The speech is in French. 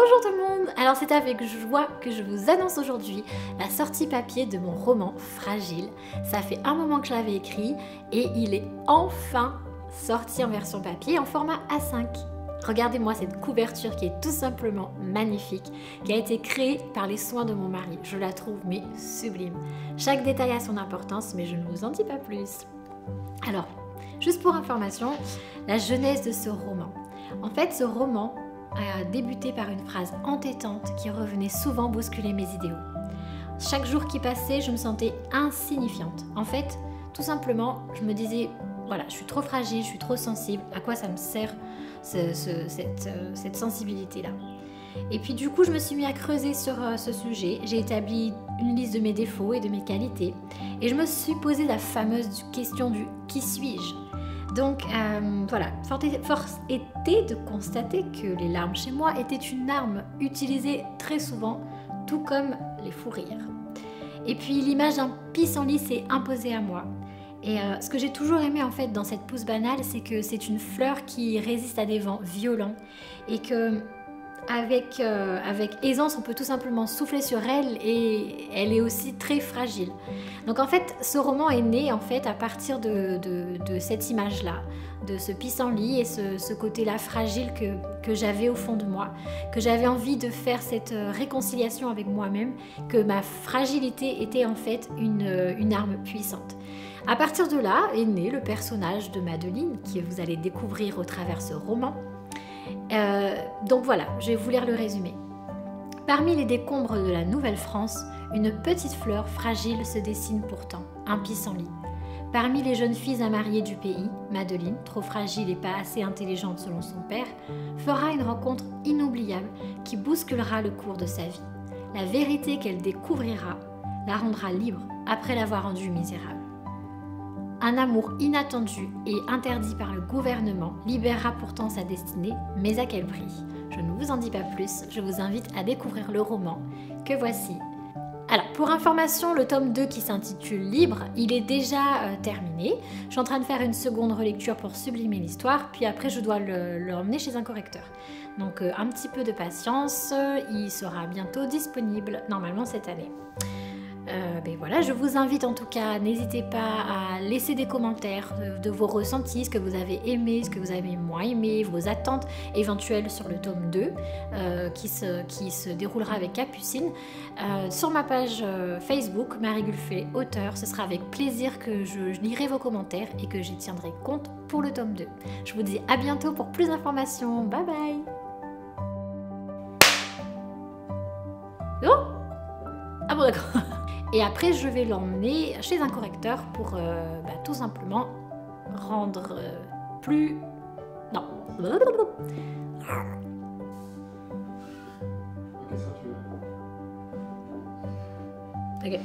Bonjour tout le monde. Alors c'est avec joie que je vous annonce aujourd'hui la sortie papier de mon roman Fragile. Ça fait un moment que je l'avais écrit et il est enfin sorti en version papier en format A5. Regardez-moi cette couverture qui est tout simplement magnifique, qui a été créée par les soins de mon mari. Je la trouve mais sublime. Chaque détail a son importance, mais je ne vous en dis pas plus. Alors, juste pour information, la genèse de ce roman. En fait, ce roman a débuté par une phrase entêtante qui revenait souvent bousculer mes idéaux. Chaque jour qui passait, je me sentais insignifiante. En fait, tout simplement, je me disais, voilà, je suis trop fragile, je suis trop sensible, à quoi ça me sert cette sensibilité-là? Et puis du coup, je me suis mis à creuser sur ce sujet. J'ai établi une liste de mes défauts et de mes qualités. Et je me suis posé la fameuse question du « qui suis-je » Donc voilà, force était de constater que les larmes chez moi étaient une arme utilisée très souvent, tout comme les fous rires. Et puis l'image d'un pissenlit s'est imposée à moi. Et ce que j'ai toujours aimé en fait dans cette pousse banale, c'est que c'est une fleur qui résiste à des vents violents et que avec aisance, on peut tout simplement souffler sur elle et elle est aussi très fragile. Donc en fait, ce roman est né en fait à partir de cette image-là, de ce pissenlit et ce côté-là fragile que j'avais au fond de moi, que j'avais envie de faire cette réconciliation avec moi-même, que ma fragilité était en fait une arme puissante. À partir de là est né le personnage de Madeleine, que vous allez découvrir au travers ce roman. Donc voilà, je vais vous lire le résumé. Parmi les décombres de la Nouvelle-France, une petite fleur fragile se dessine pourtant, un pissenlit. Parmi les jeunes filles à marier du pays, Madeleine, trop fragile et pas assez intelligente selon son père, fera une rencontre inoubliable qui bousculera le cours de sa vie. La vérité qu'elle découvrira la rendra libre après l'avoir rendue misérable. Un amour inattendu et interdit par le gouvernement libérera pourtant sa destinée, mais à quel prix? Je ne vous en dis pas plus, je vous invite à découvrir le roman que voici. Alors, pour information, le tome 2 qui s'intitule Libre, il est déjà terminé. Je suis en train de faire une seconde relecture pour sublimer l'histoire, puis après je dois l'emmener chez un correcteur. Donc un petit peu de patience, il sera bientôt disponible, normalement cette année. Ben voilà, je vous invite en tout cas, n'hésitez pas à laisser des commentaires de vos ressentis, ce que vous avez aimé, ce que vous avez moins aimé, vos attentes éventuelles sur le tome 2 qui se déroulera avec Capucine. Sur ma page Facebook, Marie Gulfet, auteur, ce sera avec plaisir que je lirai vos commentaires et que j'y tiendrai compte pour le tome 2. Je vous dis à bientôt pour plus d'informations, bye bye. Oh, ah bon d'accord. Et après, je vais l'emmener chez un correcteur pour tout simplement rendre plus... Non. Ok.